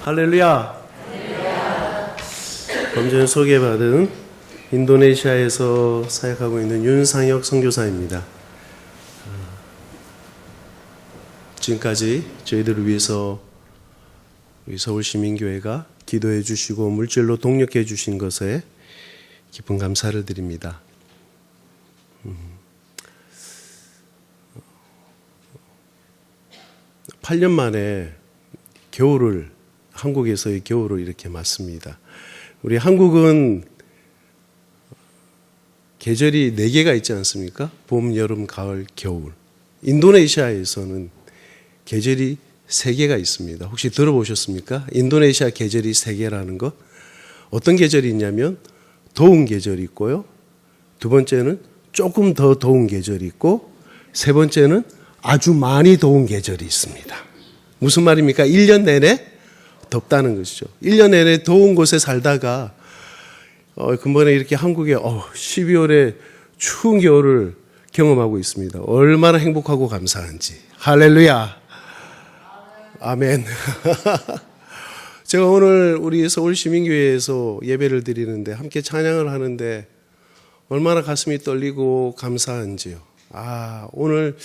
할렐루야. 범전 소개받은 인도네시아에서 사역하고 있는 윤상혁 선교사입니다. 지금까지 저희들을 위해서 우리 서울시민교회가 기도해 주시고 물질로 동력해 주신 것에 깊은 감사를 드립니다. 8년 만에 한국에서의 겨울을 이렇게 맞습니다. 우리 한국은 계절이 4개가 있지 않습니까? 봄, 여름, 가을, 겨울. 인도네시아에서는 계절이 3개가 있습니다. 혹시 들어보셨습니까? 인도네시아 계절이 3개라는 것. 어떤 계절이 있냐면 더운 계절이 있고요. 두 번째는 조금 더 더운 계절이 있고, 세 번째는 아주 많이 더운 계절이 있습니다. 무슨 말입니까? 1년 내내 덥다는 것이죠. 1년 내내 더운 곳에 살다가 근본에 이렇게 한국에 12월에 추운 겨울을 경험하고 있습니다. 얼마나 행복하고 감사한지. 할렐루야. 아멘. 제가 오늘 우리 서울시민교회에서 예배를 드리는데 함께 찬양을 하는데 얼마나 가슴이 떨리고 감사한지요. 오늘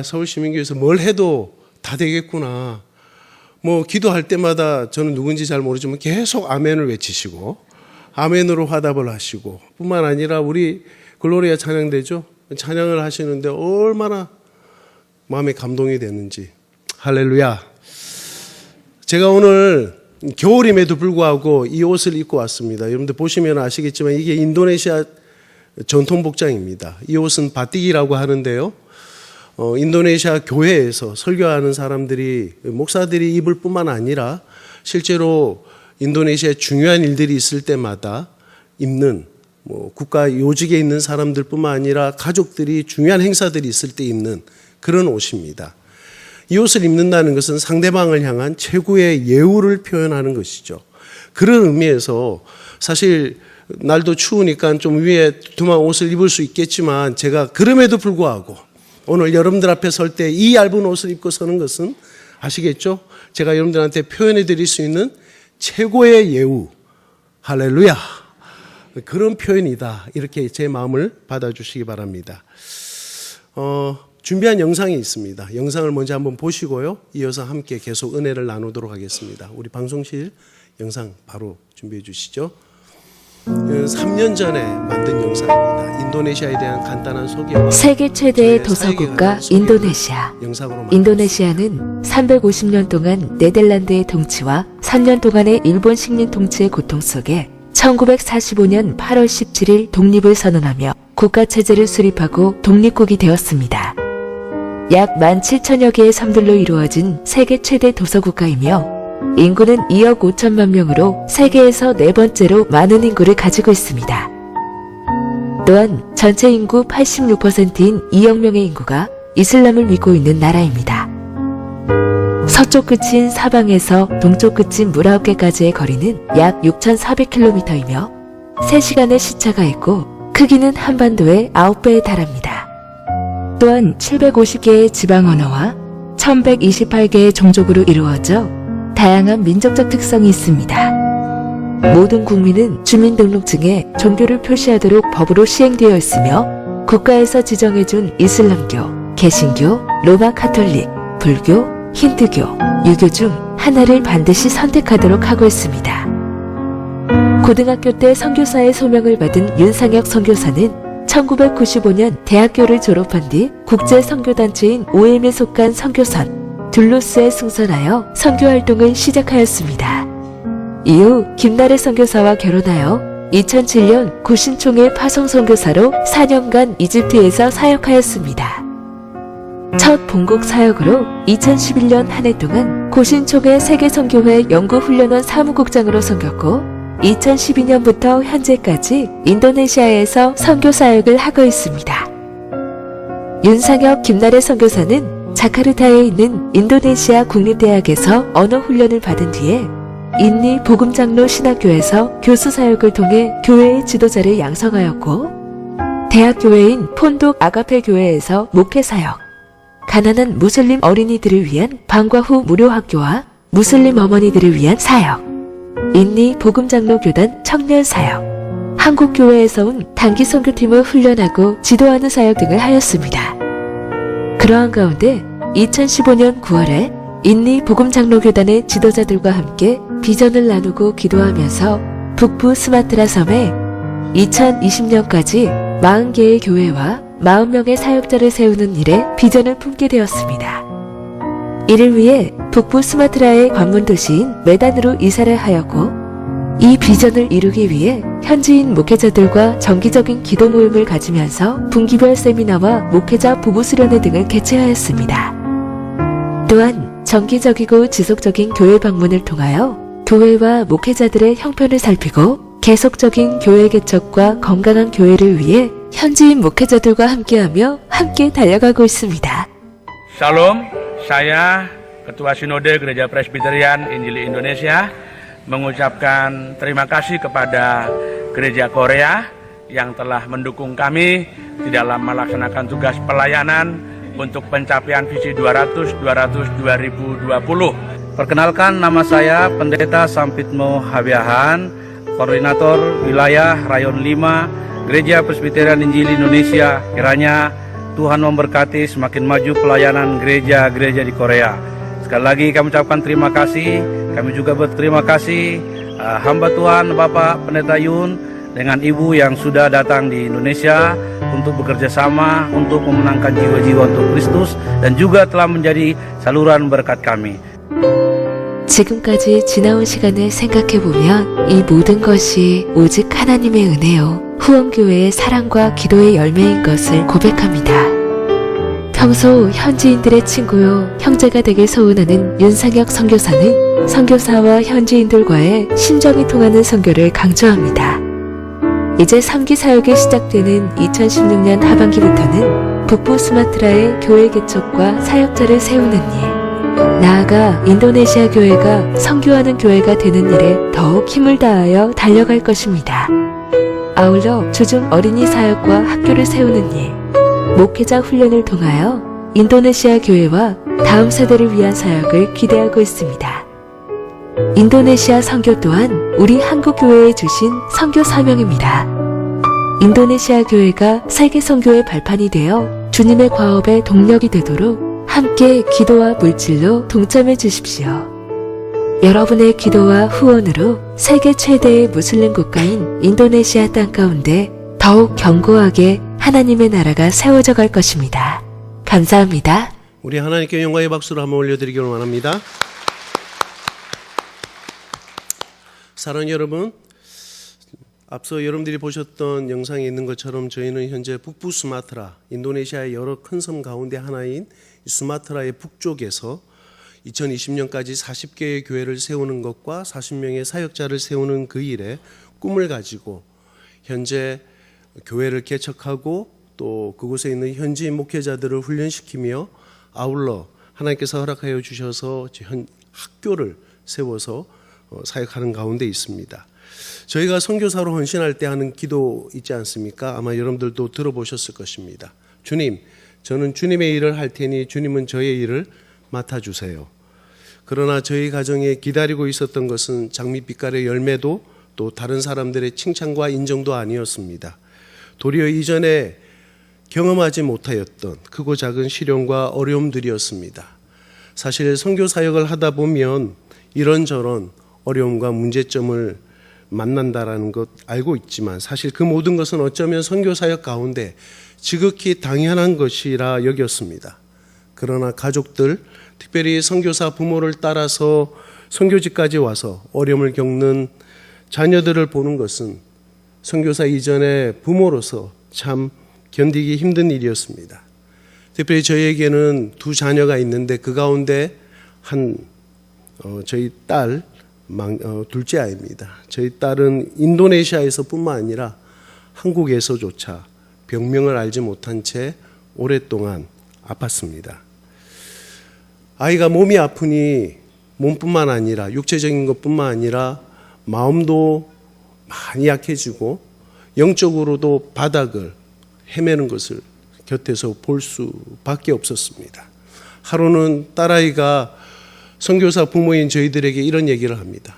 서울시민교회에서 뭘 해도 다 되겠구나. 기도할 때마다 저는 누군지 잘 모르지만 계속 아멘을 외치시고 아멘으로 화답을 하시고 뿐만 아니라 우리 글로리아 찬양대죠. 찬양을 하시는데 얼마나 마음에 감동이 되는지. 할렐루야. 제가 오늘 겨울임에도 불구하고 이 옷을 입고 왔습니다. 여러분들 보시면 아시겠지만 이게 인도네시아 전통 복장입니다. 이 옷은 바틱이라고 하는데요. 인도네시아 교회에서 설교하는 사람들이, 목사들이 입을 뿐만 아니라 실제로 인도네시아에 중요한 일들이 있을 때마다 입는, 국가 요직에 있는 사람들 뿐만 아니라 가족들이 중요한 행사들이 있을 때 입는 그런 옷입니다. 이 옷을 입는다는 것은 상대방을 향한 최고의 예우를 표현하는 것이죠. 그런 의미에서 사실 날도 추우니까 좀 위에 두툼한 옷을 입을 수 있겠지만 제가 그럼에도 불구하고 오늘 여러분들 앞에 설 때 이 얇은 옷을 입고 서는 것은 아시겠죠? 제가 여러분들한테 표현해 드릴 수 있는 최고의 예우. 할렐루야. 그런 표현이다. 이렇게 제 마음을 받아주시기 바랍니다. 준비한 영상이 있습니다. 영상을 먼저 한번 보시고요. 이어서 함께 계속 은혜를 나누도록 하겠습니다. 우리 방송실 영상 바로 준비해 주시죠. 3년 전에 만든 영상입니다. 인도네시아에 대한 간단한 소개와 세계 최대의 도서국가 인도네시아. 인도네시아는 350년 동안 네덜란드의 통치와 3년 동안의 일본 식민 통치의 고통 속에 1945년 8월 17일 독립을 선언하며 국가체제를 수립하고 독립국이 되었습니다. 약 17,000여 개의 섬들로 이루어진 세계 최대 도서국가이며 인구는 2억 5천만 명으로 세계에서 4번째로 많은 인구를 가지고 있습니다. 또한 전체 인구 86%인 2억 명의 인구가 이슬람을 믿고 있는 나라입니다. 서쪽 끝인 사방에서 동쪽 끝인 무라오케까지의 거리는 약 6,400km이며 3시간의 시차가 있고 크기는 한반도의 9배에 달합니다. 또한 750개의 지방 언어와 1128개의 종족으로 이루어져 다양한 민족적 특성이 있습니다. 모든 국민은 주민등록증에 종교를 표시하도록 법으로 시행되어 있으며 국가에서 지정해준 이슬람교, 개신교, 로마 카톨릭, 불교, 힌두교, 유교 중 하나를 반드시 선택하도록 하고 있습니다. 고등학교 때 선교사의 소명을 받은 윤상혁 선교사는 1995년 대학교를 졸업한 뒤 국제선교단체인 OM에 속한 선교선 둘루스에 승선하여 선교활동을 시작하였습니다. 이후 김나래 선교사와 결혼하여 2007년 고신총회 파송선교사로 4년간 이집트에서 사역하였습니다. 첫 본국 사역으로 2011년 한 해 동안 고신총회 세계선교회 연구훈련원 사무국장으로 섬겼고 2012년부터 현재까지 인도네시아에서 선교 사역을 하고 있습니다. 윤상혁 김나래 선교사는 자카르타에 있는 인도네시아 국립대학에서 언어훈련을 받은 뒤에 인리 복음장로 신학교에서 교수 사역을 통해 교회의 지도자를 양성하였고 대학 교회인 폰독 아가페 교회에서 목회 사역, 가난한 무슬림 어린이들을 위한 방과 후 무료 학교와 무슬림 어머니들을 위한 사역, 인리 복음장로교단 청년 사역, 한국교회에서 온 단기 선교팀을 훈련하고 지도하는 사역 등을 하였습니다. 그러한 가운데 2015년 9월에 인리 복음장로교단의 지도자들과 함께 비전을 나누고 기도하면서 북부 스마트라 섬에 2020년까지 40개의 교회와 40명의 사역자를 세우는 일에 비전을 품게 되었습니다. 이를 위해 북부 스마트라의 관문 도시인 메단으로 이사를 하였고, 이 비전을 이루기 위해 현지인 목회자들과 정기적인 기도 모임을 가지면서 분기별 세미나와 목회자 부부 수련회 등을 개최하였습니다. 또한 정기적이고 지속적인 교회 방문을 통하여 교회와 목회자들의 형편을 살피고 계속적인 교회 개척과 건강한 교회를 위해 현지인 목회자들과 함께하며 함께 달려가고 있습니다. Shalom, saya Ketua Sinode Gereja Presbyterian Injili Indonesia mengucapkan terima kasih kepada Gereja Korea yang telah mendukung kami di dalam melaksanakan tugas pelayanan untuk pencapaian visi 200 2020. Perkenalkan, nama saya Pendeta Sampitmo Habiahan, Koordinator Wilayah Rayon 5 Gereja Presbyterian Injili Indonesia. Kiranya Tuhan memberkati semakin maju pelayanan gereja-gereja di Korea. Sekali lagi kami ucapkan terima kasih. Kami juga berterima kasih hamba Tuhan Bapak Pendeta Yun dengan Ibu yang sudah datang di Indonesia untuk bekerja sama untuk memenangkan jiwa-jiwa untuk Kristus dan juga telah menjadi saluran berkat kami. 지금까지 지나온 시간을 생각해보면 이 모든 것이 오직 하나님의 은혜요, 후원교회의 사랑과 기도의 열매인 것을 고백합니다. 평소 현지인들의 친구요, 형제가 되길 소원하는 윤상혁 선교사는 선교사와 현지인들과의 심정이 통하는 선교를 강조합니다. 이제 3기 사역이 시작되는 2016년 하반기부터는 북부 스마트라의 교회 개척과 사역자를 세우는 일, 나아가 인도네시아 교회가 선교하는 교회가 되는 일에 더욱 힘을 다하여 달려갈 것입니다. 아울러 주중 어린이 사역과 학교를 세우는 일, 목회자 훈련을 통하여 인도네시아 교회와 다음 세대를 위한 사역을 기대하고 있습니다. 인도네시아 선교 또한 우리 한국 교회에 주신 선교 사명입니다. 인도네시아 교회가 세계 선교의 발판이 되어 주님의 과업의 동력이 되도록 함께 기도와 물질로 동참해 주십시오. 여러분의 기도와 후원으로 세계 최대의 무슬림 국가인 인도네시아 땅 가운데 더욱 견고하게 하나님의 나라가 세워져 갈 것입니다. 감사합니다. 우리 하나님께 영광의 박수를 한번 올려드리기를 원합니다. 사랑하는 여러분, 앞서 여러분들이 보셨던 영상에 있는 것처럼 저희는 현재 북부 수마트라, 인도네시아의 여러 큰 섬 가운데 하나인 수마트라의 북쪽에서 2020년까지 40개의 교회를 세우는 것과 40명의 사역자를 세우는 그 일에 꿈을 가지고 현재 교회를 개척하고 또 그곳에 있는 현지인 목회자들을 훈련시키며 아울러 하나님께서 허락하여 주셔서 학교를 세워서 사역하는 가운데 있습니다. 저희가 선교사로 헌신할 때 하는 기도 있지 않습니까? 아마 여러분들도 들어보셨을 것입니다. 주님, 저는 주님의 일을 할 테니 주님은 저의 일을 맡아주세요. 그러나 저희 가정에 기다리고 있었던 것은 장밋빛깔의 열매도 또 다른 사람들의 칭찬과 인정도 아니었습니다. 도리어 이전에 경험하지 못하였던 크고 작은 시련과 어려움들이었습니다. 사실 선교 사역을 하다 보면 이런저런 어려움과 문제점을 만난다라는 것 알고 있지만 사실 그 모든 것은 어쩌면 선교 사역 가운데 지극히 당연한 것이라 여겼습니다. 그러나 가족들, 특별히 선교사 부모를 따라서 선교지까지 와서 어려움을 겪는 자녀들을 보는 것은 선교사 이전에 부모로서 참 견디기 힘든 일이었습니다. 특별히 저희에게는 두 자녀가 있는데 그 가운데 저희 딸 둘째 아이입니다. 저희 딸은 인도네시아에서 뿐만 아니라 한국에서조차 병명을 알지 못한 채 오랫동안 아팠습니다. 아이가 몸이 아프니 몸뿐만 아니라 육체적인 것뿐만 아니라 마음도 많이 약해지고 영적으로도 바닥을 헤매는 것을 곁에서 볼 수밖에 없었습니다. 하루는 딸아이가 선교사 부모인 저희들에게 이런 얘기를 합니다.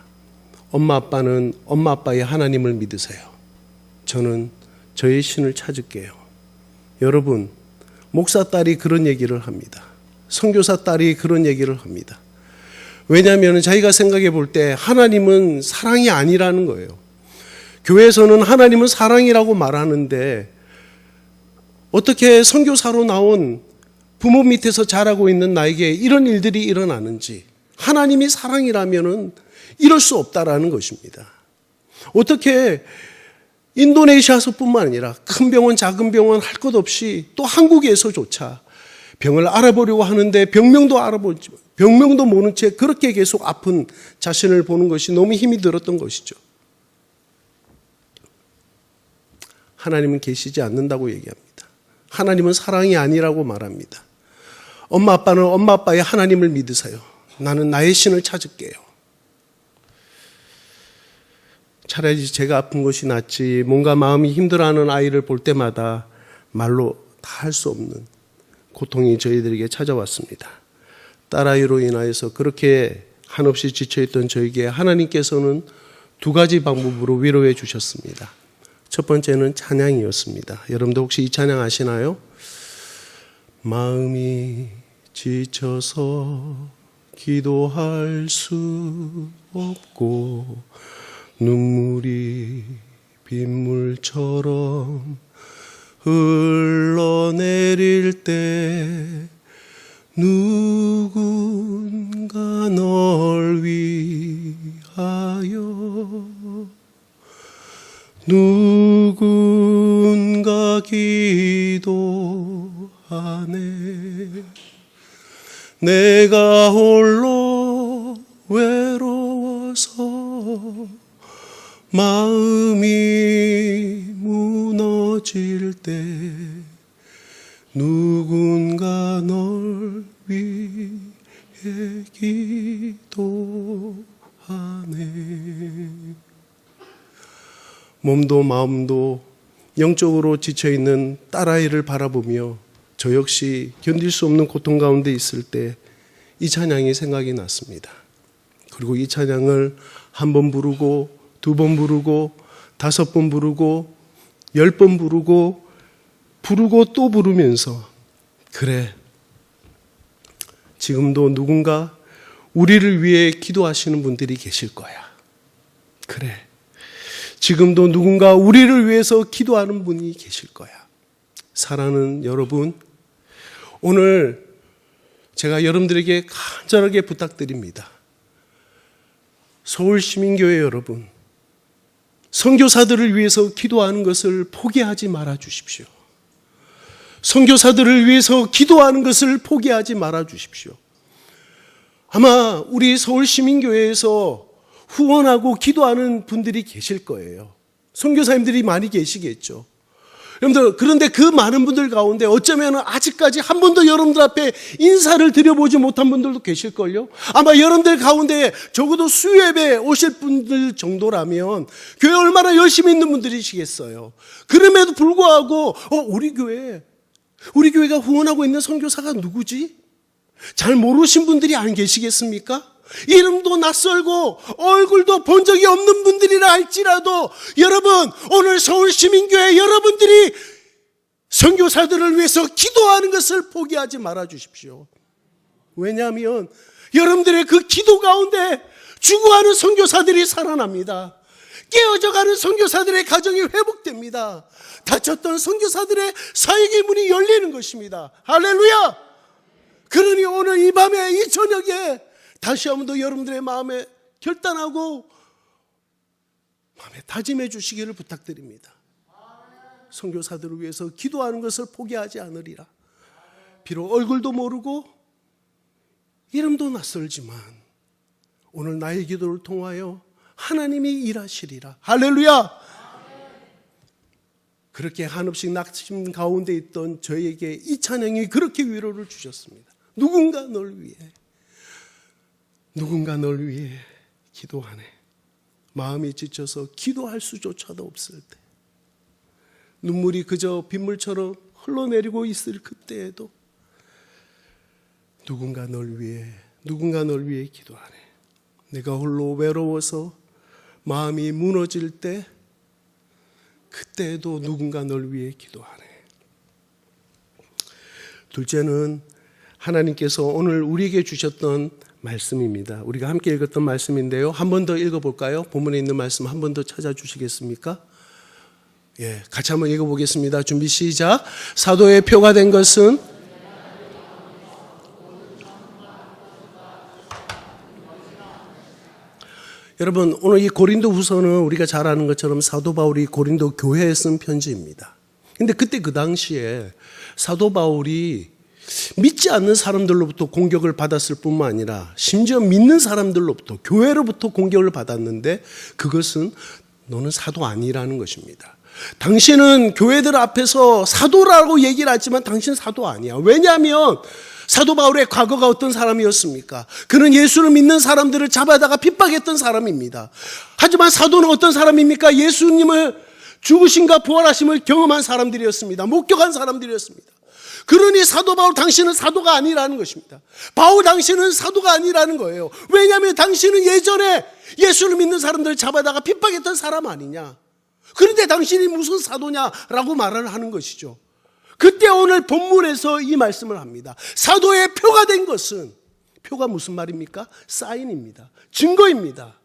엄마 아빠는 엄마 아빠의 하나님을 믿으세요. 저는 저의 신을 찾을게요. 여러분, 목사 딸이 그런 얘기를 합니다. 선교사 딸이 그런 얘기를 합니다. 왜냐하면 자기가 생각해 볼 때 하나님은 사랑이 아니라는 거예요. 교회에서는 하나님은 사랑이라고 말하는데 어떻게 선교사로 나온 부모 밑에서 자라고 있는 나에게 이런 일들이 일어나는지, 하나님이 사랑이라면은 이럴 수 없다라는 것입니다. 어떻게 인도네시아에서뿐만 아니라 큰 병원, 작은 병원 할 것 없이 또 한국에서조차 병을 알아보려고 하는데 병명도 모른 채 그렇게 계속 아픈 자신을 보는 것이 너무 힘이 들었던 것이죠. 하나님은 계시지 않는다고 얘기합니다. 하나님은 사랑이 아니라고 말합니다. 엄마 아빠는 엄마 아빠의 하나님을 믿으세요. 나는 나의 신을 찾을게요. 차라리 제가 아픈 것이 낫지, 뭔가 마음이 힘들어하는 아이를 볼 때마다 말로 다 할 수 없는 고통이 저희들에게 찾아왔습니다. 딸아이로 인하여서 그렇게 한없이 지쳐있던 저에게 하나님께서는 두 가지 방법으로 위로해 주셨습니다. 첫 번째는 찬양이었습니다. 여러분들 혹시 이 찬양 아시나요? 마음이 지쳐서 기도할 수 없고 눈물이 빗물처럼 흘러내릴 때 누군가 널 위하여 누군가 기도하네. 내가 홀로 외로워서 마음이 무너질 때 누군가 널 위해 기도하네. 몸도 마음도 영적으로 지쳐있는 딸아이를 바라보며 저 역시 견딜 수 없는 고통 가운데 있을 때 이 찬양이 생각이 났습니다. 그리고 이 찬양을 한 번 부르고 두 번 부르고 5번 부르고 10번 부르고 또 부르면서 그래, 지금도 누군가 우리를 위해 기도하시는 분들이 계실 거야. 그래, 지금도 누군가 우리를 위해서 기도하는 분이 계실 거야. 사랑하는 여러분, 오늘 제가 여러분들에게 간절하게 부탁드립니다. 서울시민교회 여러분, 선교사들을 위해서 기도하는 것을 포기하지 말아 주십시오. 선교사들을 위해서 기도하는 것을 포기하지 말아 주십시오. 아마 우리 서울시민교회에서 후원하고 기도하는 분들이 계실 거예요. 선교사님들이 많이 계시겠죠. 여러분들, 그런데 그 많은 분들 가운데 어쩌면 아직까지 한 번도 여러분들 앞에 인사를 드려보지 못한 분들도 계실걸요. 아마 여러분들 가운데 적어도 수요예배 오실 분들 정도라면 교회 얼마나 열심히 있는 분들이시겠어요. 그럼에도 불구하고 우리 교회가 후원하고 있는 선교사가 누구지? 잘 모르신 분들이 안 계시겠습니까? 이름도 낯설고 얼굴도 본 적이 없는 분들이라 할지라도 여러분, 오늘 서울시민교회 여러분들이 선교사들을 위해서 기도하는 것을 포기하지 말아 주십시오. 왜냐하면 여러분들의 그 기도 가운데 죽어가는 선교사들이 살아납니다. 깨어져가는 선교사들의 가정이 회복됩니다. 다쳤던 선교사들의 사역의 문이 열리는 것입니다. 할렐루야! 그러니 오늘 이 밤에, 이 저녁에 다시 한 번 더 여러분들의 마음에 결단하고 마음에 다짐해 주시기를 부탁드립니다. 선교사들을 위해서 기도하는 것을 포기하지 않으리라. 비록 얼굴도 모르고 이름도 낯설지만 오늘 나의 기도를 통하여 하나님이 일하시리라. 할렐루야! 그렇게 한없이 낙심 가운데 있던 저에게 이 찬양이 그렇게 위로를 주셨습니다. 누군가 널 위해 기도하네. 마음이 지쳐서 기도할 수조차도 없을 때, 눈물이 그저 빗물처럼 흘러내리고 있을 그때에도 누군가 널 위해 누군가 널 위해 기도하네. 내가 홀로 외로워서 마음이 무너질 때 그때도 누군가 널 위해 기도하네. 둘째는 하나님께서 오늘 우리에게 주셨던 말씀입니다. 우리가 함께 읽었던 말씀인데요. 한 번 더 읽어볼까요? 본문에 있는 말씀 한 번 더 찾아주시겠습니까? 예, 같이 한번 읽어보겠습니다. 준비 시작. 사도의 표가 된 것은 여러분, 오늘 이 고린도 후서는 우리가 잘 아는 것처럼 사도 바울이 고린도 교회에 쓴 편지입니다. 근데 그때 그 당시에 사도 바울이 믿지 않는 사람들로부터 공격을 받았을 뿐만 아니라 심지어 믿는 사람들로부터, 교회로부터 공격을 받았는데 그것은 너는 사도 아니라는 것입니다. 당신은 교회들 앞에서 사도라고 얘기를 하지만 당신은 사도 아니야. 왜냐하면 사도 바울의 과거가 어떤 사람이었습니까? 그는 예수를 믿는 사람들을 잡아다가 핍박했던 사람입니다. 하지만 사도는 어떤 사람입니까? 예수님을 죽으심과 부활하심을 경험한 사람들이었습니다. 목격한 사람들이었습니다. 그러니 사도 바울 당신은 사도가 아니라는 것입니다. 바울 당신은 사도가 아니라는 거예요. 왜냐하면 당신은 예전에 예수를 믿는 사람들을 잡아다가 핍박했던 사람 아니냐. 그런데 당신이 무슨 사도냐라고 말을 하는 것이죠. 그때 오늘 본문에서 이 말씀을 합니다. 사도의 표가 된 것은, 표가 무슨 말입니까? 사인입니다. 증거입니다.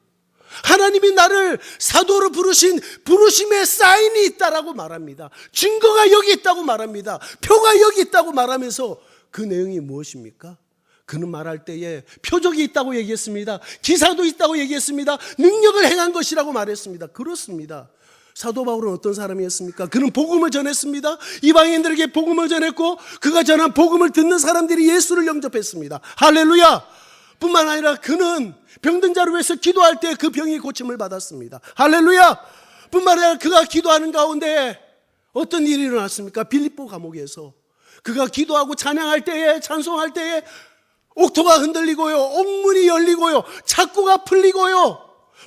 하나님이 나를 사도로 부르신 부르심의 사인이 있다라고 말합니다. 증거가 여기 있다고 말합니다. 표가 여기 있다고 말하면서 그 내용이 무엇입니까? 그는 말할 때에 표적이 있다고 얘기했습니다. 기사도 있다고 얘기했습니다. 능력을 행한 것이라고 말했습니다. 그렇습니다. 사도 바울은 어떤 사람이었습니까? 그는 복음을 전했습니다. 이방인들에게 복음을 전했고 그가 전한 복음을 듣는 사람들이 예수를 영접했습니다. 할렐루야! 뿐만 아니라 그는 병든 자를 위해서 기도할 때 그 병이 고침을 받았습니다. 할렐루야! 뿐만 아니라 그가 기도하는 가운데 어떤 일이 일어났습니까? 빌립보 감옥에서 그가 기도하고 찬양할 때에, 찬송할 때에 옥토가 흔들리고요, 옥문이 열리고요, 착고가 풀리고요,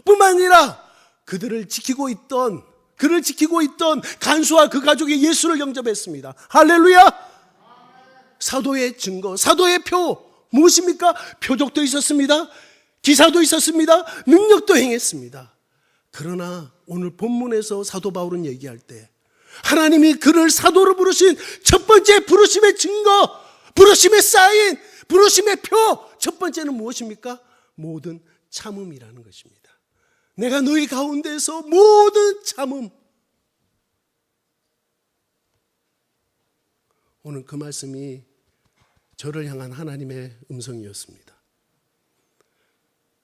뿐만 아니라 그를 지키고 있던 간수와 그 가족이 예수를 영접했습니다. 할렐루야! 사도의 증거, 사도의 표 무엇입니까? 표적도 있었습니다. 기사도 있었습니다. 능력도 행했습니다. 그러나 오늘 본문에서 사도 바울은 얘기할 때 하나님이 그를 사도로 부르신 첫 번째 부르심의 증거, 부르심의 사인, 부르심의 표, 첫 번째는 무엇입니까? 모든 참음이라는 것입니다. 내가 너희 가운데서 모든 참음. 오늘 그 말씀이 저를 향한 하나님의 음성이었습니다.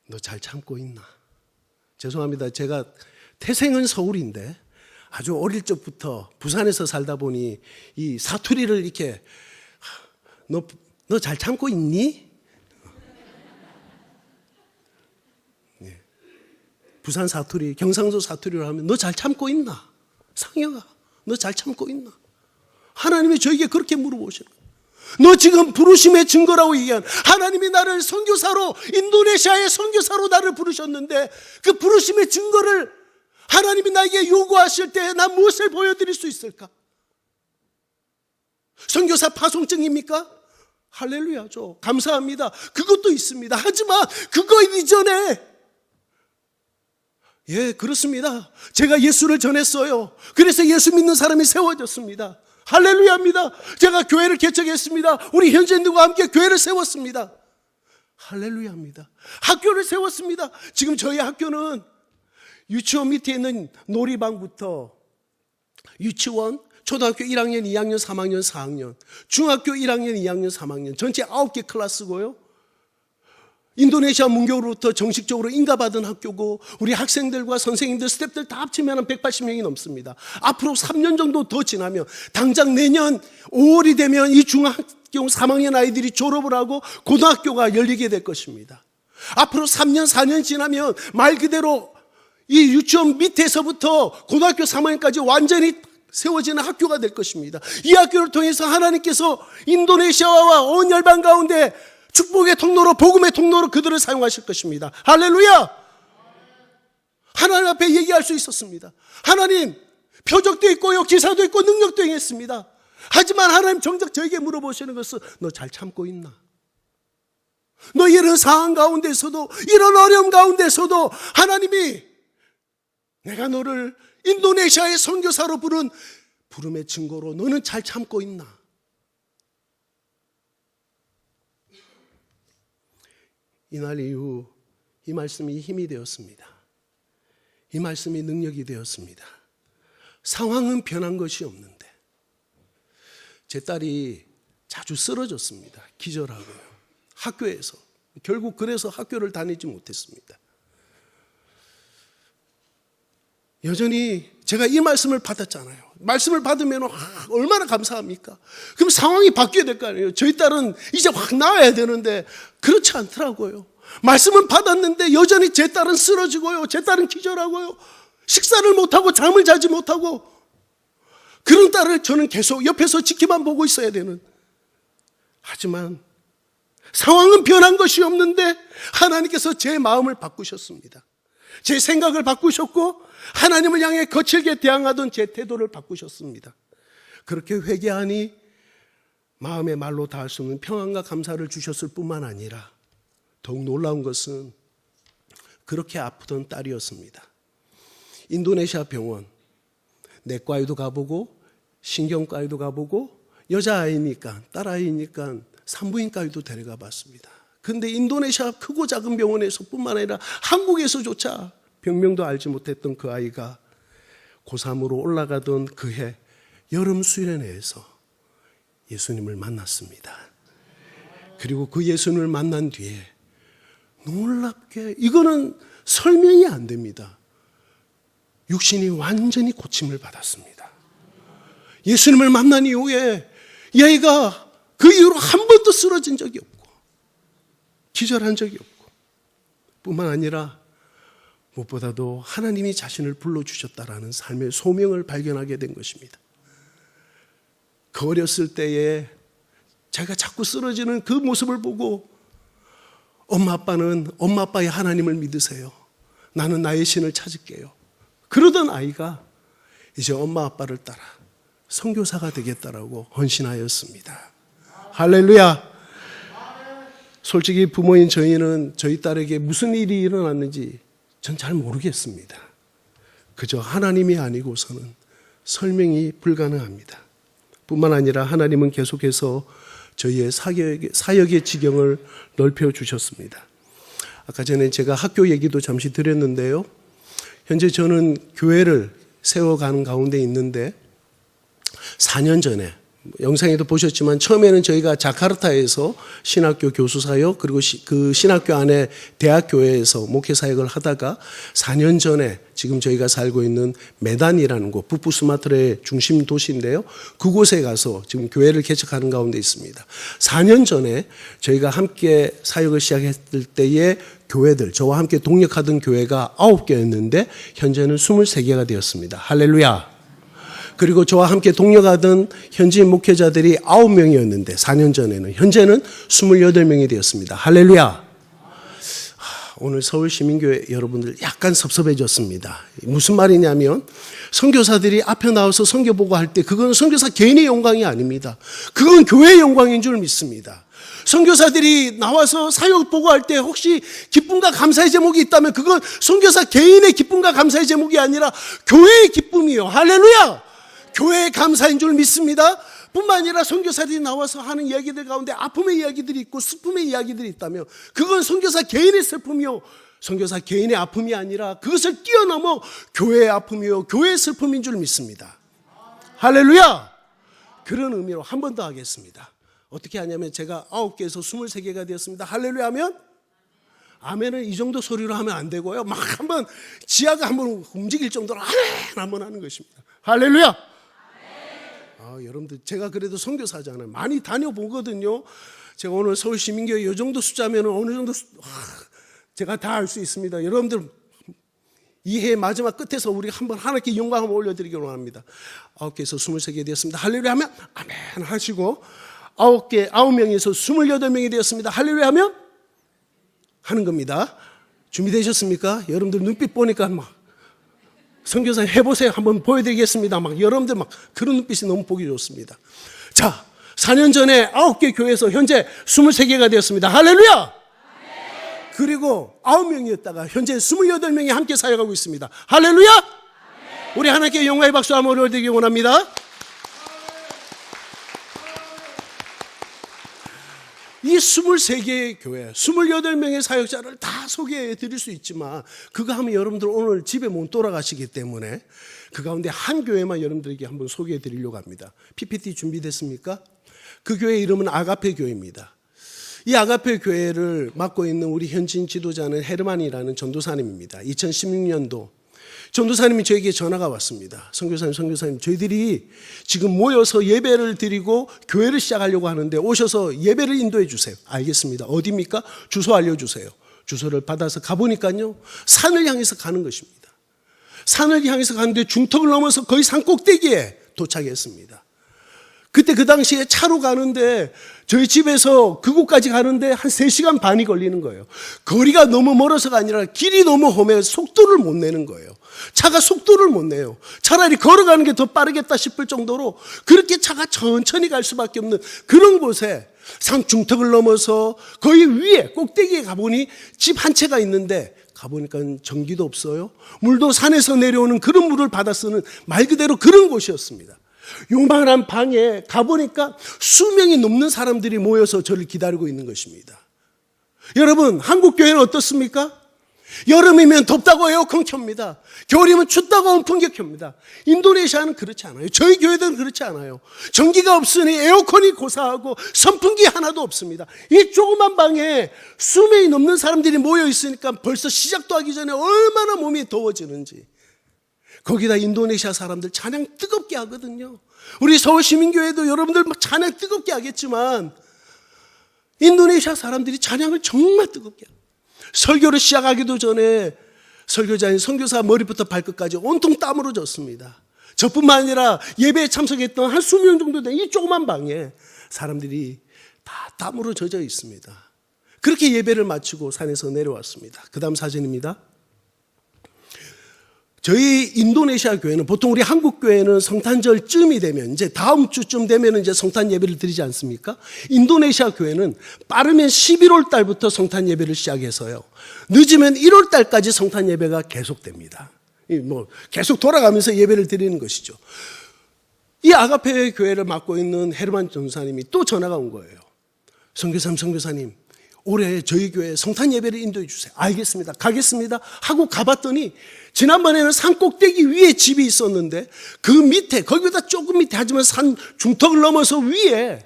너 잘 참고 있나? 죄송합니다. 제가 태생은 서울인데 아주 어릴 적부터 부산에서 살다 보니 이 사투리를 이렇게 너 잘 참고 있니? 네. 부산 사투리, 경상도 사투리로 하면 너 잘 참고 있나? 상혁아, 너 잘 참고 있나? 하나님이 저에게 그렇게 물어보시는 거예요. 너 지금 부르심의 증거라고 얘기한, 하나님이 나를 선교사로, 인도네시아의 선교사로 나를 부르셨는데 그 부르심의 증거를 하나님이 나에게 요구하실 때 난 무엇을 보여드릴 수 있을까? 선교사 파송증입니까? 할렐루야죠. 감사합니다. 그것도 있습니다. 하지만 그거 이전에, 예, 그렇습니다. 제가 예수를 전했어요. 그래서 예수 믿는 사람이 세워졌습니다. 할렐루야입니다. 제가 교회를 개척했습니다. 우리 현지인들과 함께 교회를 세웠습니다. 할렐루야입니다. 학교를 세웠습니다. 지금 저희 학교는 유치원 밑에 있는 놀이방부터 유치원, 초등학교 1학년, 2학년, 3학년, 4학년, 중학교 1학년, 2학년, 3학년, 전체 9개 클래스고요. 인도네시아 문교로부터 정식적으로 인가받은 학교고 우리 학생들과 선생님들, 스태프들 다 합치면 180명이 넘습니다. 앞으로 3년 정도 더 지나면 당장 내년 5월이 되면 이 중학교 3학년 아이들이 졸업을 하고 고등학교가 열리게 될 것입니다. 앞으로 3년, 4년 지나면 말 그대로 이 유치원 밑에서부터 고등학교 3학년까지 완전히 세워지는 학교가 될 것입니다. 이 학교를 통해서 하나님께서 인도네시아와 온 열방 가운데 축복의 통로로, 복음의 통로로 그들을 사용하실 것입니다. 할렐루야! 하나님 앞에 얘기할 수 있었습니다. 하나님, 표적도 있고요, 기사도 있고, 능력도 행했습니다. 하지만 하나님 정작 저에게 물어보시는 것은 너 잘 참고 있나? 너 이런 상황 가운데서도, 이런 어려움 가운데서도 하나님이 내가 너를 인도네시아의 선교사로 부른 부름의 증거로 너는 잘 참고 있나? 이날 이후 이 말씀이 힘이 되었습니다. 이 말씀이 능력이 되었습니다. 상황은 변한 것이 없는데 제 딸이 자주 쓰러졌습니다. 기절하고요. 학교에서. 결국 그래서 학교를 다니지 못했습니다. 여전히 제가 이 말씀을 받았잖아요. 말씀을 받으면 얼마나 감사합니까? 그럼 상황이 바뀌어야 될 거 아니에요. 저희 딸은 이제 확 나아야 되는데 그렇지 않더라고요. 말씀을 받았는데 여전히 제 딸은 쓰러지고요. 제 딸은 기절하고요. 식사를 못하고 잠을 자지 못하고 그런 딸을 저는 계속 옆에서 지켜만 보고 있어야 되는. 하지만 상황은 변한 것이 없는데 하나님께서 제 마음을 바꾸셨습니다. 제 생각을 바꾸셨고 하나님을 향해 거칠게 대항하던 제 태도를 바꾸셨습니다. 그렇게 회개하니 마음의 말로 다 할 수 없는 평안과 감사를 주셨을 뿐만 아니라 더욱 놀라운 것은 그렇게 아프던 딸이었습니다. 인도네시아 병원, 내과에도 가보고 신경과에도 가보고 여자아이니까 딸아이니까 산부인과에도 데려가 봤습니다. 근데 인도네시아 크고 작은 병원에서 뿐만 아니라 한국에서조차 병명도 알지 못했던 그 아이가 고3으로 올라가던 그해 여름 수련회에서 예수님을 만났습니다. 그리고 그 예수님을 만난 뒤에 놀랍게 이거는 설명이 안 됩니다. 육신이 완전히 고침을 받았습니다. 예수님을 만난 이후에 이 아이가 그 이후로 한 번도 쓰러진 적이 없고 기절한 적이 없고 뿐만 아니라 무엇보다도 하나님이 자신을 불러주셨다라는 삶의 소명을 발견하게 된 것입니다. 그 어렸을 때에 자기가 자꾸 쓰러지는 그 모습을 보고 엄마 아빠는 엄마 아빠의 하나님을 믿으세요. 나는 나의 신을 찾을게요. 그러던 아이가 이제 엄마 아빠를 따라 선교사가 되겠다라고 헌신하였습니다. 할렐루야. 솔직히 부모인 저희는 저희 딸에게 무슨 일이 일어났는지 전 잘 모르겠습니다. 그저 하나님이 아니고서는 설명이 불가능합니다. 뿐만 아니라 하나님은 계속해서 저희의 사역의 지경을 넓혀주셨습니다. 아까 전에 제가 학교 얘기도 잠시 드렸는데요. 현재 저는 교회를 세워가는 가운데 있는데 4년 전에 영상에도 보셨지만 처음에는 저희가 자카르타에서 신학교 교수 사역 그리고 그 신학교 안에 대학교회에서 목회 사역을 하다가 4년 전에 지금 저희가 살고 있는 메단이라는 곳 북부 수마트라의 중심 도시인데요. 그곳에 가서 지금 교회를 개척하는 가운데 있습니다. 4년 전에 저희가 함께 사역을 시작했을 때의 교회들 저와 함께 동역하던 교회가 9개였는데 현재는 23개가 되었습니다. 할렐루야. 그리고 저와 함께 동역하던 현지인 목회자들이 9명이었는데 4년 전에는 현재는 28명이 되었습니다. 할렐루야. 오늘 서울시민교회 여러분들 약간 섭섭해졌습니다. 무슨 말이냐면 선교사들이 앞에 나와서 선교 보고 할 때 그건 선교사 개인의 영광이 아닙니다. 그건 교회의 영광인 줄 믿습니다. 선교사들이 나와서 사역 보고할 때 혹시 기쁨과 감사의 제목이 있다면 그건 선교사 개인의 기쁨과 감사의 제목이 아니라 교회의 기쁨이요. 할렐루야. 교회의 감사인 줄 믿습니다. 뿐만 아니라 선교사들이 나와서 하는 이야기들 가운데 아픔의 이야기들이 있고 슬픔의 이야기들이 있다면 그건 선교사 개인의 슬픔이요. 선교사 개인의 아픔이 아니라 그것을 뛰어넘어 교회의 아픔이요. 교회의 슬픔인 줄 믿습니다. 할렐루야. 그런 의미로 한 번 더 하겠습니다. 어떻게 하냐면 제가 9개에서 23개가 되었습니다. 할렐루야 하면 아멘을 이 정도 소리로 하면 안 되고요. 막 한번 지하가 한번 움직일 정도로 아멘 한번 하는 것입니다. 할렐루야. 여러분들 제가 그래도 선교사잖아요. 많이 다녀보거든요. 제가 오늘 서울시민교회 이 정도 숫자면 어느 정도 제가 다 알 수 있습니다. 여러분들 이 해 마지막 끝에서 우리 한번 하나님께 영광 한번 올려드리기 원합니다. 9개에서 23개 되었습니다. 할렐루야 하면 아멘 하시고 9명에서 28명이 되었습니다. 할렐루야 하면 하는 겁니다. 준비되셨습니까? 여러분들 눈빛 보니까 막 선교사 해보세요. 한번 보여드리겠습니다. 막 여러분들 막 그런 눈빛이 너무 보기 좋습니다. 자, 4년 전에 9개 교회에서 현재 23개가 되었습니다. 할렐루야! 그리고 9명이었다가 현재 28명이 함께 사역하고 있습니다. 할렐루야! 우리 하나님께 영광의 박수 한번 올리기 원합니다. 이 23개의 교회, 28명의 사역자를 다 소개해 드릴 수 있지만 그거 하면 여러분들 오늘 집에 못 돌아가시기 때문에 그 가운데 한 교회만 여러분들에게 한번 소개해 드리려고 합니다. PPT 준비됐습니까? 그 교회 이름은 아가페 교회입니다. 이 아가페 교회를 맡고 있는 우리 현진 지도자는 헤르만이라는 전도사님입니다. 2016년도 전도사님이 저에게 전화가 왔습니다. 선교사님, 저희들이 지금 모여서 예배를 드리고 교회를 시작하려고 하는데 오셔서 예배를 인도해 주세요. 알겠습니다. 어디입니까? 주소 알려주세요. 주소를 받아서 가보니까요, 산을 향해서 가는 것입니다. 산을 향해서 가는데 중턱을 넘어서 거의 산 꼭대기에 도착했습니다. 그때 그 당시에 차로 가는데 저희 집에서 그곳까지 가는데 한 3시간 반이 걸리는 거예요. 거리가 너무 멀어서가 아니라 길이 너무 험해서 속도를 못 내는 거예요. 차가 속도를 못 내요. 차라리 걸어가는 게 더 빠르겠다 싶을 정도로 그렇게 차가 천천히 갈 수밖에 없는 그런 곳에 산 중턱을 넘어서 거의 위에 꼭대기에 가보니 집 한 채가 있는데 가보니까 전기도 없어요. 물도 산에서 내려오는 그런 물을 받아 쓰는 말 그대로 그런 곳이었습니다. 요만한 방에 가보니까 수명이 넘는 사람들이 모여서 저를 기다리고 있는 것입니다. 여러분, 한국 교회는 어떻습니까? 여름이면 덥다고 에어컨 켭니다. 겨울이면 춥다고 온풍기 켭니다. 인도네시아는 그렇지 않아요. 저희 교회들은 그렇지 않아요. 전기가 없으니 에어컨이 고사하고 선풍기 하나도 없습니다. 이 조그만 방에 수명이 넘는 사람들이 모여 있으니까 벌써 시작도 하기 전에 얼마나 몸이 더워지는지. 거기다 인도네시아 사람들 찬양 뜨겁게 하거든요. 우리 서울시민교회도 여러분들 찬양 뜨겁게 하겠지만 인도네시아 사람들이 찬양을 정말 뜨겁게 합니다. 설교를 시작하기도 전에 설교자인 선교사 머리부터 발끝까지 온통 땀으로 젖습니다. 저뿐만 아니라 예배에 참석했던 한 20명 정도 된 이 조그만 방에 사람들이 다 땀으로 젖어 있습니다. 그렇게 예배를 마치고 산에서 내려왔습니다. 그 다음 사진입니다. 저희 인도네시아 교회는 보통 우리 한국 교회는 성탄절쯤이 되면 이제 다음 주쯤 되면 이제 성탄 예배를 드리지 않습니까? 인도네시아 교회는 빠르면 11월 달부터 성탄 예배를 시작해서요. 늦으면 1월 달까지 성탄 예배가 계속됩니다. 계속 돌아가면서 예배를 드리는 것이죠. 이 아가페 교회를 맡고 있는 헤르만 전사님이 또 전화가 온 거예요. 선교사님, 올해 저희 교회 성탄 예배를 인도해 주세요. 알겠습니다. 가겠습니다. 하고 가봤더니 지난번에는 산 꼭대기 위에 집이 있었는데 그 밑에, 거기보다 조금 밑에 하지만 산 중턱을 넘어서 위에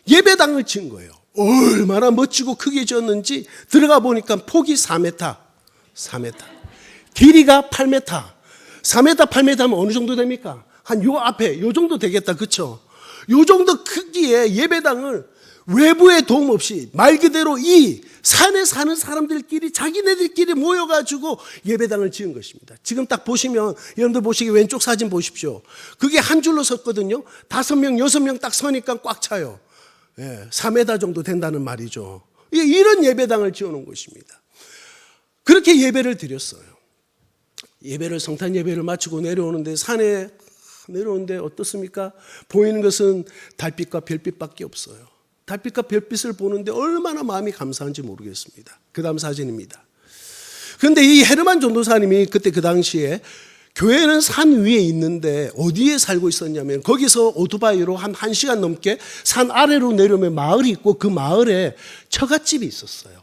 예배당을 지은 거예요. 얼마나 멋지고 크게 지었는지 들어가 보니까 폭이 4m, 길이가 8m, 4m, 8m면 어느 정도 됩니까? 한 요 앞에 요 정도 되겠다, 그쵸? 요 정도 크기의 예배당을 외부의 도움 없이 말 그대로 이 산에 사는 사람들끼리 자기네들끼리 모여가지고 예배당을 지은 것입니다. 지금 딱 보시면 여러분들 보시기 왼쪽 사진 보십시오. 그게 한 줄로 섰거든요. 5명, 6명 딱 서니까 꽉 차요. 4m 정도 된다는 말이죠. 이런 예배당을 지어놓은 것입니다. 그렇게 예배를 드렸어요. 성탄 예배를 마치고 내려오는데 산에 내려오는데 어떻습니까? 보이는 것은 달빛과 별빛밖에 없어요. 달빛과 별빛을 보는데 얼마나 마음이 감사한지 모르겠습니다. 그 다음 사진입니다. 그런데 이 헤르만 전도사님이 그때 그 당시에 교회는 산 위에 있는데 어디에 살고 있었냐면 거기서 오토바이로 한 1시간 넘게 산 아래로 내려오면 마을이 있고 그 마을에 처갓집이 있었어요.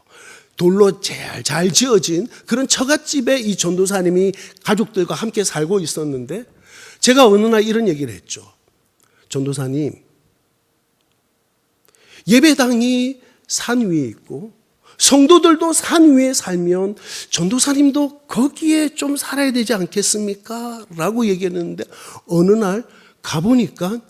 돌로 잘 지어진 그런 처갓집에 이 전도사님이 가족들과 함께 살고 있었는데 제가 어느 날 이런 얘기를 했죠. 전도사님, 예배당이 산 위에 있고 성도들도 산 위에 살면 전도사님도 거기에 좀 살아야 되지 않겠습니까? 라고 얘기했는데 어느 날 가보니까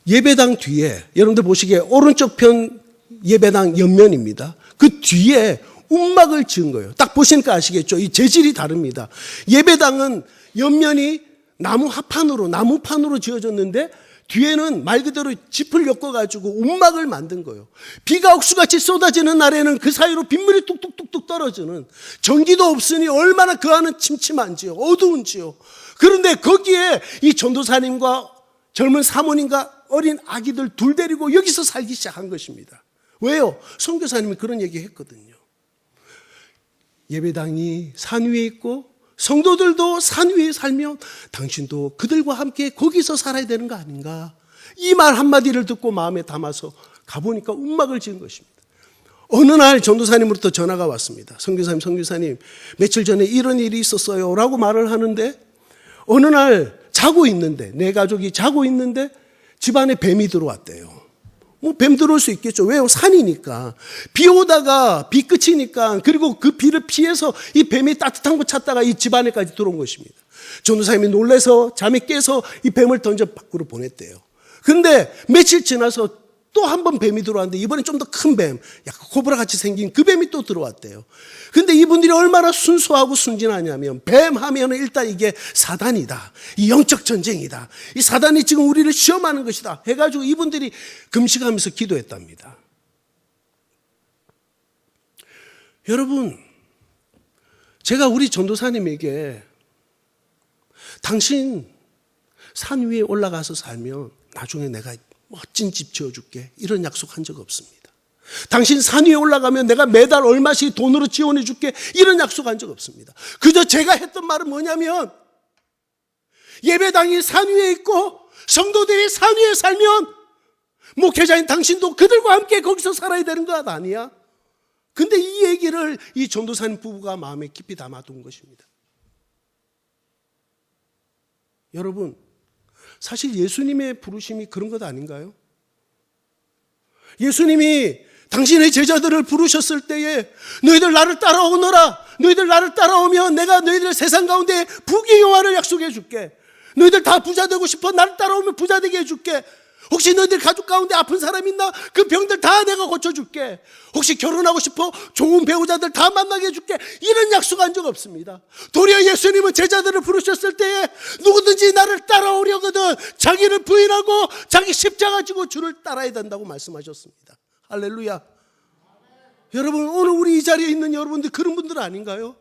예배당 뒤에, 여러분들 보시기에 오른쪽 편 예배당 옆면입니다. 그 뒤에 움막을 지은 거예요. 딱 보시니까 아시겠죠? 이 재질이 다릅니다. 예배당은 옆면이 나무판으로 지어졌는데 뒤에는 말 그대로 짚을 엮어가지고 움막을 만든 거예요. 비가 억수같이 쏟아지는 날에는 그 사이로 빗물이 뚝뚝뚝뚝 떨어지는, 전기도 없으니 얼마나 그 안은 침침한지요, 어두운지요. 그런데 거기에 이 전도사님과 젊은 사모님과 어린 아기들 둘 데리고 여기서 살기 시작한 것입니다. 왜요? 선교사님이 그런 얘기 했거든요. 예배당이 산 위에 있고 성도들도 산 위에 살면 당신도 그들과 함께 거기서 살아야 되는 거 아닌가? 이 말 한마디를 듣고 마음에 담아서 가보니까 움막을 지은 것입니다. 어느 날 전도사님으로부터 전화가 왔습니다. 선교사님, 며칠 전에 이런 일이 있었어요 라고 말을 하는데, 어느 날 자고 있는데, 내 가족이 자고 있는데 집안에 뱀이 들어왔대요. 뭐 뱀 들어올 수 있겠죠. 왜요? 산이니까. 비 오다가 비 끝이니까, 그리고 그 비를 피해서 이 뱀이 따뜻한 곳 찾다가 이 집안에까지 들어온 것입니다. 전도사님이 놀라서 잠에 깨서 이 뱀을 던져 밖으로 보냈대요. 근데 며칠 지나서 또 한 번 뱀이 들어왔는데, 이번엔 좀 더 큰 뱀, 약간 코브라 같이 생긴 그 뱀이 또 들어왔대요. 근데 이분들이 얼마나 순수하고 순진하냐면, 뱀 하면은 일단 이게 사단이다. 이 영적 전쟁이다. 이 사단이 지금 우리를 시험하는 것이다. 해가지고 이분들이 금식하면서 기도했답니다. 여러분, 제가 우리 전도사님에게 당신 산 위에 올라가서 살면 나중에 내가 멋진 집 지어줄게, 이런 약속한 적 없습니다. 당신 산 위에 올라가면 내가 매달 얼마씩 돈으로 지원해줄게, 이런 약속한 적 없습니다. 그저 제가 했던 말은 뭐냐면, 예배당이 산 위에 있고 성도들이 산 위에 살면 목회자인 당신도 그들과 함께 거기서 살아야 되는 것 아니야? 근데 이 얘기를 이 전도사님 부부가 마음에 깊이 담아둔 것입니다. 여러분, 사실 예수님의 부르심이 그런 것 아닌가요? 예수님이 당신의 제자들을 부르셨을 때에 너희들 나를 따라오너라. 너희들 나를 따라오면 내가 너희들 세상 가운데 부귀 영화를 약속해 줄게. 너희들 다 부자 되고 싶어? 나를 따라오면 부자 되게 해줄게. 혹시 너희들 가족 가운데 아픈 사람 있나? 그 병들 다 내가 고쳐줄게. 혹시 결혼하고 싶어? 좋은 배우자들 다 만나게 해줄게. 이런 약속한 적 없습니다. 도리어 예수님은 제자들을 부르셨을 때에 누구든지 나를 따라오려거든 자기를 부인하고 자기 십자가 지고 주를 따라야 된다고 말씀하셨습니다. 할렐루야. 여러분, 오늘 우리 이 자리에 있는 여러분들 그런 분들 아닌가요?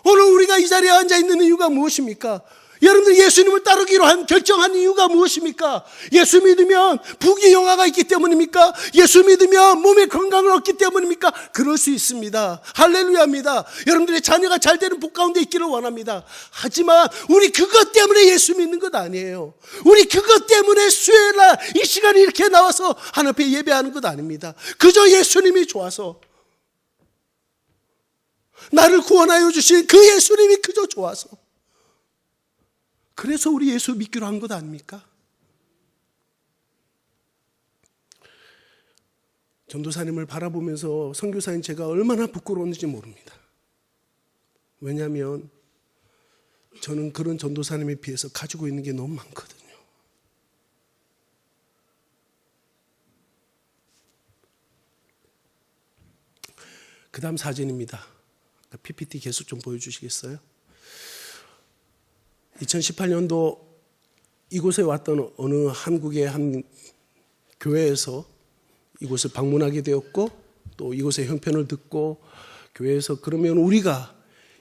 오늘 우리가 이 자리에 앉아 있는 이유가 무엇입니까? 여러분들 예수님을 따르기로 결정한 이유가 무엇입니까? 예수 믿으면 부귀 영화가 있기 때문입니까? 예수 믿으면 몸의 건강을 얻기 때문입니까? 그럴 수 있습니다. 할렐루야입니다. 여러분들의 자녀가 잘 되는 복 가운데 있기를 원합니다. 하지만 우리 그것 때문에 예수 믿는 것 아니에요. 우리 그것 때문에 수요일날 이 시간에 이렇게 나와서 하나님 앞에 예배하는 것 아닙니다. 그저 예수님이 좋아서, 나를 구원하여 주신 그 예수님이 그저 좋아서, 그래서 우리 예수 믿기로 한 것 아닙니까? 전도사님을 바라보면서 선교사인 제가 얼마나 부끄러웠는지 모릅니다. 왜냐하면 저는 그런 전도사님에 비해서 가지고 있는 게 너무 많거든요. 그 다음 사진입니다. PPT 계속 좀 보여주시겠어요? 2018년도 이곳에 왔던 어느 한국의 한 교회에서 이곳을 방문하게 되었고, 또 이곳의 형편을 듣고 교회에서 그러면 우리가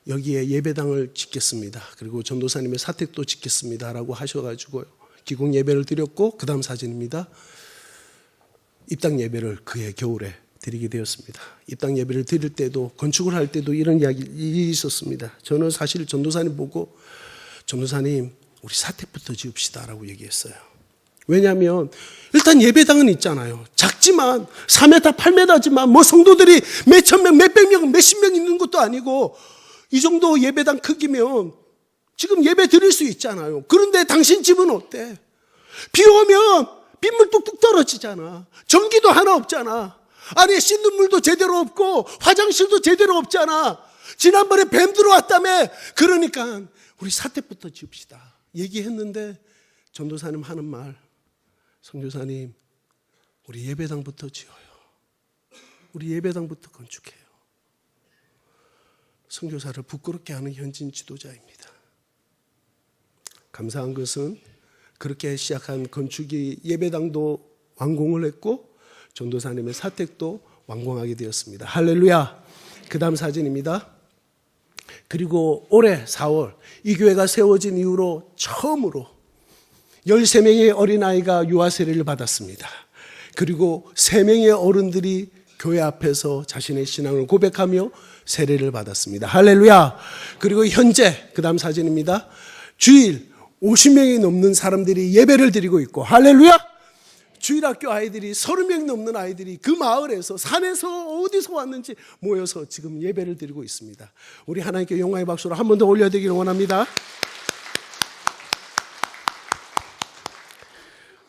여기에 예배당을 짓겠습니다. 그리고 전도사님의 사택도 짓겠습니다 라고 하셔가지고 기공 예배를 드렸고, 그 다음 사진입니다. 입당 예배를 그해 겨울에 드리게 되었습니다. 입당 예배를 드릴 때도, 건축을 할 때도 이런 일이 있었습니다. 저는 사실 전도사님 보고 전도사님, 우리 사택부터 지읍시다 라고 얘기했어요. 왜냐하면 일단 예배당은 있잖아요. 작지만 4m, 8m지만 뭐 성도들이 몇천 명, 몇백 명, 몇십 명 있는 것도 아니고 이 정도 예배당 크기면 지금 예배 드릴 수 있잖아요. 그런데 당신 집은 어때? 비 오면 빗물 뚝뚝 떨어지잖아. 전기도 하나 없잖아. 안에 씻는 물도 제대로 없고 화장실도 제대로 없잖아. 지난번에 뱀 들어왔다며. 그러니까 우리 사택부터 지읍시다 얘기했는데, 전도사님 하는 말, 선교사님 우리 예배당부터 지어요. 우리 예배당부터 건축해요. 선교사를 부끄럽게 하는 현진 지도자입니다. 감사한 것은 그렇게 시작한 건축이 예배당도 완공을 했고 전도사님의 사택도 완공하게 되었습니다. 할렐루야. 그 다음 사진입니다. 그리고 올해 4월 이 교회가 세워진 이후로 처음으로 13명의 어린아이가 유아 세례를 받았습니다. 그리고 3명의 어른들이 교회 앞에서 자신의 신앙을 고백하며 세례를 받았습니다. 할렐루야. 그리고 현재 그 다음 사진입니다. 주일 50명이 넘는 사람들이 예배를 드리고 있고, 할렐루야. 주일학교 아이들이 30명 넘는 아이들이 그 마을에서 산에서 어디서 왔는지 모여서 지금 예배를 드리고 있습니다. 우리 하나님께 영광의 박수로 한 번 더 올려드리기를 원합니다.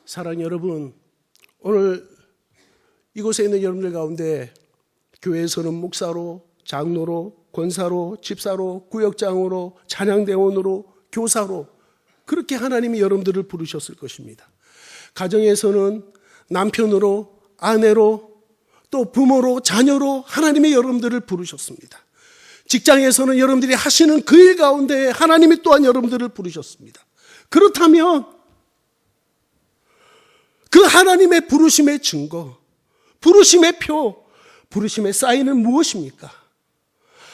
사랑하는 여러분, 오늘 이곳에 있는 여러분들 가운데 교회에서는 목사로, 장로로, 권사로, 집사로, 구역장으로, 찬양대원으로, 교사로 그렇게 하나님이 여러분들을 부르셨을 것입니다. 가정에서는 남편으로, 아내로, 또 부모로, 자녀로 하나님이 여러분들을 부르셨습니다. 직장에서는 여러분들이 하시는 그 일 가운데 하나님이 또한 여러분들을 부르셨습니다. 그렇다면 그 하나님의 부르심의 증거, 부르심의 표, 부르심의 사인은 무엇입니까?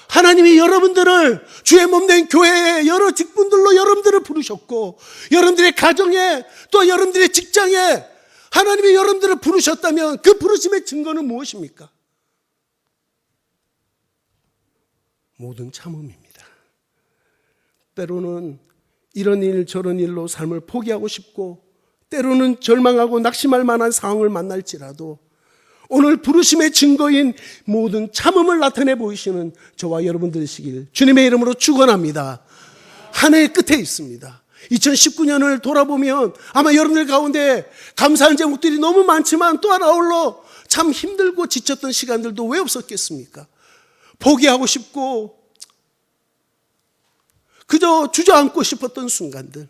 하나님이 여러분들을 주의 몸된 교회의 여러 직분들로 여러분들을 부르셨고, 여러분들의 가정에 또 여러분들의 직장에 하나님이 여러분들을 부르셨다면 그 부르심의 증거는 무엇입니까? 모든 참음입니다. 때로는 이런 일 저런 일로 삶을 포기하고 싶고, 때로는 절망하고 낙심할 만한 상황을 만날지라도 오늘 부르심의 증거인 모든 참음을 나타내 보이시는 저와 여러분들이시길 주님의 이름으로 축원합니다. 한 해의 끝에 있습니다. 2019년을 돌아보면 아마 여러분들 가운데 감사한 제목들이 너무 많지만 또한 아울러 참 힘들고 지쳤던 시간들도 왜 없었겠습니까? 포기하고 싶고 그저 주저앉고 싶었던 순간들.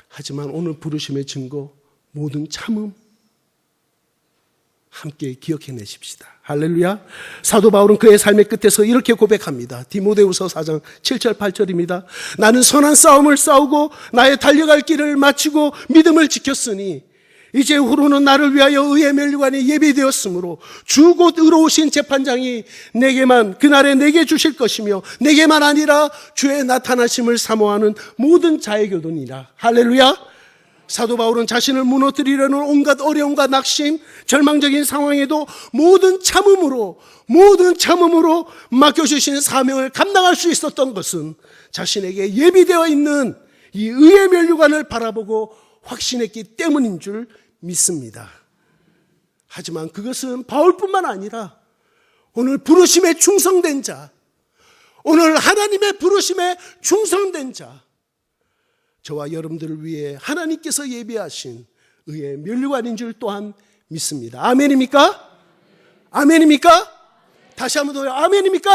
하지만 오늘 부르심의 증거, 모든 참음 함께 기억해내십시다. 할렐루야. 사도 바울은 그의 삶의 끝에서 이렇게 고백합니다. 디모데후서 4장 7절 8절입니다. 나는 선한 싸움을 싸우고 나의 달려갈 길을 마치고 믿음을 지켰으니 이제 후로는 나를 위하여 의의 면류관이 예비되었으므로 주 곧 의로우신 재판장이 내게만 그날에 내게 주실 것이며 내게만 아니라 주의 나타나심을 사모하는 모든 자의 교도니라. 할렐루야. 사도 바울은 자신을 무너뜨리려는 온갖 어려움과 낙심, 절망적인 상황에도 모든 참음으로 맡겨주신 사명을 감당할 수 있었던 것은 자신에게 예비되어 있는 이 의의 면류관을 바라보고 확신했기 때문인 줄 믿습니다. 하지만 그것은 바울뿐만 아니라 오늘 부르심에 충성된 자, 오늘 하나님의 부르심에 충성된 자, 저와 여러분들을 위해 하나님께서 예비하신 의의 면류관인 줄 또한 믿습니다. 아멘입니까? 아멘입니까? 다시 한번 더 아멘입니까?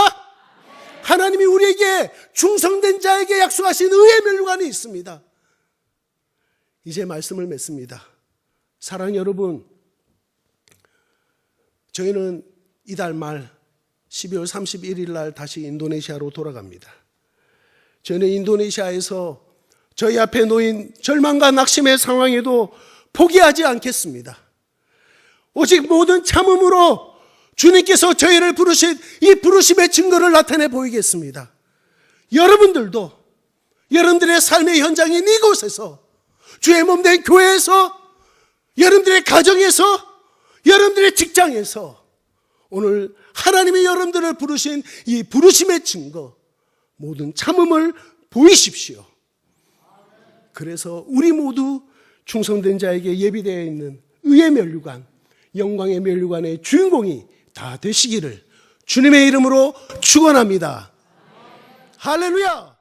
하나님이 우리에게 충성된 자에게 약속하신 의의 면류관이 있습니다. 이제 말씀을 맺습니다. 사랑하는 여러분, 저희는 이달 말 12월 31일 날 다시 인도네시아로 돌아갑니다. 저희는 인도네시아에서 저희 앞에 놓인 절망과 낙심의 상황에도 포기하지 않겠습니다. 오직 모든 참음으로 주님께서 저희를 부르신 이 부르심의 증거를 나타내 보이겠습니다. 여러분들도 여러분들의 삶의 현장인 이곳에서 주의 몸된 교회에서 여러분들의 가정에서 여러분들의 직장에서 오늘 하나님이 여러분들을 부르신 이 부르심의 증거 모든 참음을 보이십시오. 그래서 우리 모두 충성된 자에게 예비되어 있는 의의 면류관, 영광의 면류관의 주인공이 다 되시기를 주님의 이름으로 축원합니다. 할렐루야.